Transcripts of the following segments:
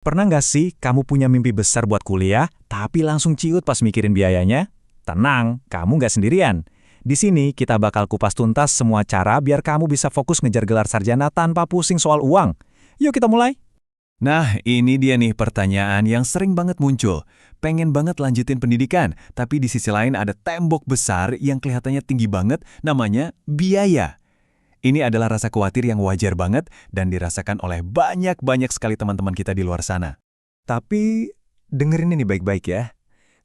Pernah nggak sih kamu punya mimpi besar buat kuliah, tapi langsung ciut pas mikirin biayanya? Tenang, kamu nggak sendirian. Di sini kita bakal kupas tuntas semua cara biar kamu bisa fokus ngejar gelar sarjana tanpa pusing soal uang. Yuk kita mulai. Nah, ini dia nih pertanyaan yang sering banget muncul. Pengen banget lanjutin pendidikan, tapi di sisi lain ada tembok besar yang kelihatannya tinggi banget, namanya biaya. Ini adalah rasa khawatir yang wajar banget dan dirasakan oleh banyak sekali teman-teman kita di luar sana. Tapi dengerin ini baik-baik ya.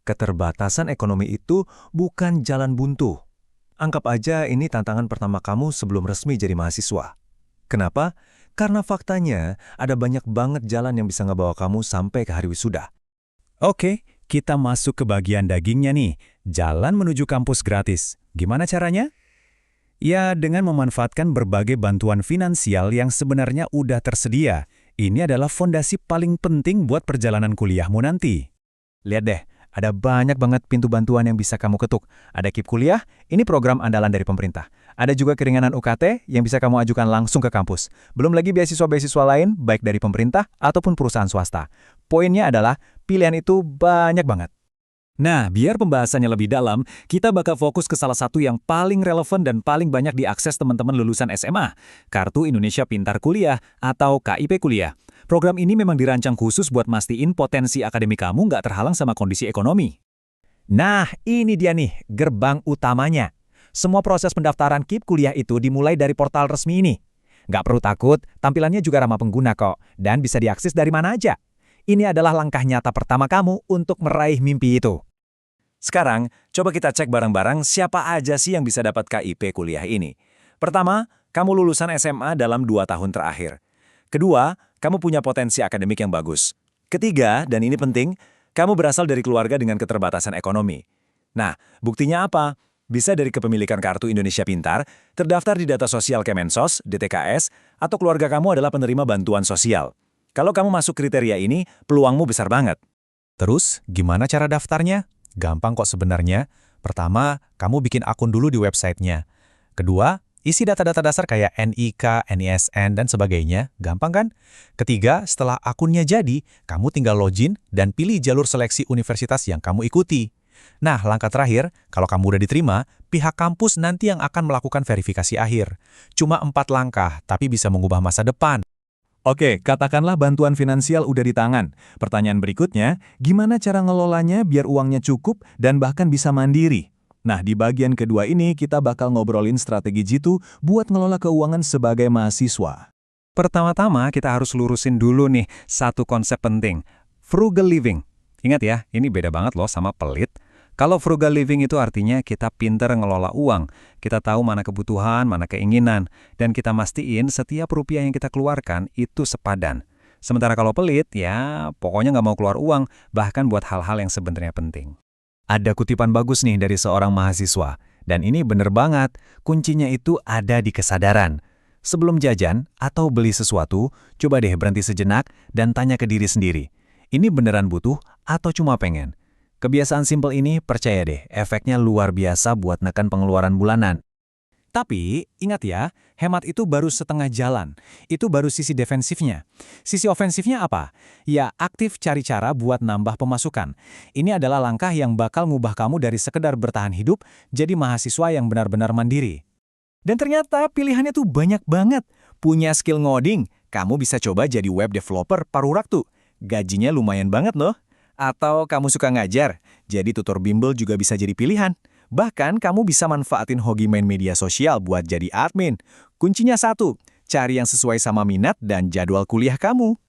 Keterbatasan ekonomi itu bukan jalan buntu. Anggap aja ini tantangan pertama kamu sebelum resmi jadi mahasiswa. Kenapa? Karena faktanya ada banyak banget jalan yang bisa ngebawa kamu sampai ke hari wisuda. Oke, kita masuk ke bagian dagingnya nih. Jalan menuju kampus gratis. Gimana caranya? Ya, dengan memanfaatkan berbagai bantuan finansial yang sebenarnya udah tersedia. Ini adalah fondasi paling penting buat perjalanan kuliahmu nanti. Lihat deh, ada banyak banget pintu bantuan yang bisa kamu ketuk. Ada KIP Kuliah, ini program andalan dari pemerintah. Ada juga keringanan UKT yang bisa kamu ajukan langsung ke kampus. Belum lagi beasiswa-beasiswa lain, baik dari pemerintah ataupun perusahaan swasta. Poinnya adalah, pilihan itu banyak banget. Nah, biar pembahasannya lebih dalam, kita bakal fokus ke salah satu yang paling relevan dan paling banyak diakses teman-teman lulusan SMA, Kartu Indonesia Pintar Kuliah atau KIP Kuliah. Program ini memang dirancang khusus buat mastiin potensi akademik kamu nggak terhalang sama kondisi ekonomi. Nah, ini dia nih, gerbang utamanya. Semua proses pendaftaran KIP Kuliah itu dimulai dari portal resmi ini. Nggak perlu takut, tampilannya juga ramah pengguna kok, dan bisa diakses dari mana aja. Ini adalah langkah nyata pertama kamu untuk meraih mimpi itu. Sekarang, coba kita cek bareng-bareng siapa aja sih yang bisa dapat KIP Kuliah ini. Pertama, kamu lulusan SMA dalam 2 tahun terakhir. Kedua, kamu punya potensi akademik yang bagus. Ketiga, dan ini penting, kamu berasal dari keluarga dengan keterbatasan ekonomi. Nah, buktinya apa? Bisa dari kepemilikan Kartu Indonesia Pintar, terdaftar di data sosial Kemensos, DTKS, atau keluarga kamu adalah penerima bantuan sosial. Kalau kamu masuk kriteria ini, peluangmu besar banget. Terus, gimana cara daftarnya? Gampang kok sebenarnya. Pertama, kamu bikin akun dulu di websitenya. Kedua, isi data-data dasar kayak NIK, NISN, dan sebagainya. Gampang kan? Ketiga, setelah akunnya jadi, kamu tinggal login dan pilih jalur seleksi universitas yang kamu ikuti. Nah, langkah terakhir, kalau kamu udah diterima, pihak kampus nanti yang akan melakukan verifikasi akhir. Cuma 4 langkah, tapi bisa mengubah masa depan. Oke, katakanlah bantuan finansial udah di tangan. Pertanyaan berikutnya, gimana cara ngelolanya biar uangnya cukup dan bahkan bisa mandiri? Nah, di bagian kedua ini kita bakal ngobrolin strategi jitu buat ngelola keuangan sebagai mahasiswa. Pertama-tama kita harus lurusin dulu nih satu konsep penting, frugal living. Ingat ya, ini beda banget loh sama pelit. Kalau frugal living itu artinya kita pinter ngelola uang, kita tahu mana kebutuhan, mana keinginan, dan kita mastiin setiap rupiah yang kita keluarkan itu sepadan. Sementara kalau pelit, ya pokoknya nggak mau keluar uang, bahkan buat hal-hal yang sebenarnya penting. Ada kutipan bagus nih dari seorang mahasiswa, dan ini bener banget, kuncinya itu ada di kesadaran. Sebelum jajan atau beli sesuatu, coba deh berhenti sejenak dan tanya ke diri sendiri, ini beneran butuh atau cuma pengen? Kebiasaan simpel ini, percaya deh, efeknya luar biasa buat neken pengeluaran bulanan. Tapi, ingat ya, hemat itu baru setengah jalan. Itu baru sisi defensifnya. Sisi ofensifnya apa? Ya, aktif cari cara buat nambah pemasukan. Ini adalah langkah yang bakal ngubah kamu dari sekedar bertahan hidup, jadi mahasiswa yang benar-benar mandiri. Dan ternyata pilihannya tuh banyak banget. Punya skill ngoding, kamu bisa coba jadi web developer paruh waktu. Gajinya lumayan banget loh. Atau kamu suka ngajar, jadi tutor bimbel juga bisa jadi pilihan. Bahkan kamu bisa manfaatin hobi main media sosial buat jadi admin. Kuncinya satu, cari yang sesuai sama minat dan jadwal kuliah kamu.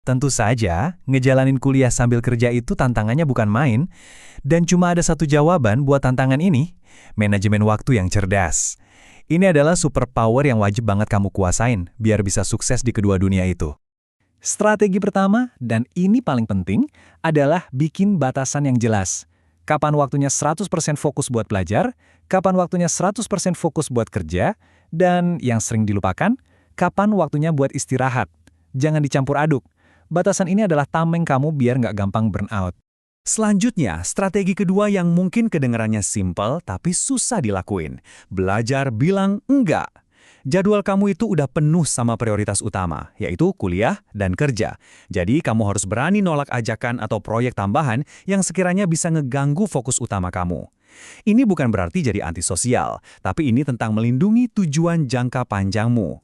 Tentu saja, ngejalanin kuliah sambil kerja itu tantangannya bukan main. Dan cuma ada satu jawaban buat tantangan ini, manajemen waktu yang cerdas. Ini adalah superpower yang wajib banget kamu kuasain, biar bisa sukses di kedua dunia itu. Strategi pertama, dan ini paling penting, adalah bikin batasan yang jelas. Kapan waktunya 100% fokus buat belajar, kapan waktunya 100% fokus buat kerja, dan yang sering dilupakan, kapan waktunya buat istirahat. Jangan dicampur aduk. Batasan ini adalah tameng kamu biar nggak gampang burnout. Selanjutnya, strategi kedua yang mungkin kedengarannya simpel tapi susah dilakuin. Belajar bilang enggak. Jadwal kamu itu udah penuh sama prioritas utama, yaitu kuliah dan kerja. Jadi kamu harus berani nolak ajakan atau proyek tambahan yang sekiranya bisa ngeganggu fokus utama kamu. Ini bukan berarti jadi antisosial, tapi ini tentang melindungi tujuan jangka panjangmu.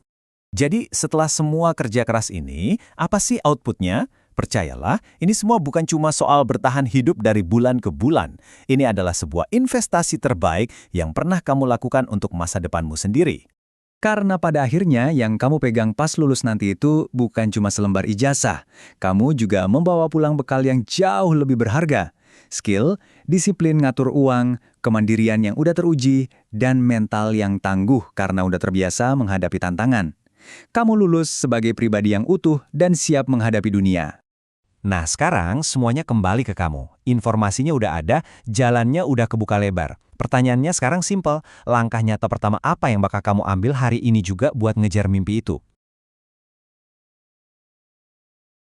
Jadi setelah semua kerja keras ini, apa sih outputnya? Percayalah, ini semua bukan cuma soal bertahan hidup dari bulan ke bulan. Ini adalah sebuah investasi terbaik yang pernah kamu lakukan untuk masa depanmu sendiri. Karena pada akhirnya yang kamu pegang pas lulus nanti itu bukan cuma selembar ijazah. Kamu juga membawa pulang bekal yang jauh lebih berharga. Skill, disiplin ngatur uang, kemandirian yang udah teruji, dan mental yang tangguh karena udah terbiasa menghadapi tantangan. Kamu lulus sebagai pribadi yang utuh dan siap menghadapi dunia. Nah, sekarang semuanya kembali ke kamu. Informasinya udah ada, jalannya udah kebuka lebar. Pertanyaannya sekarang simpel, langkah nyata pertama apa yang bakal kamu ambil hari ini juga buat ngejar mimpi itu?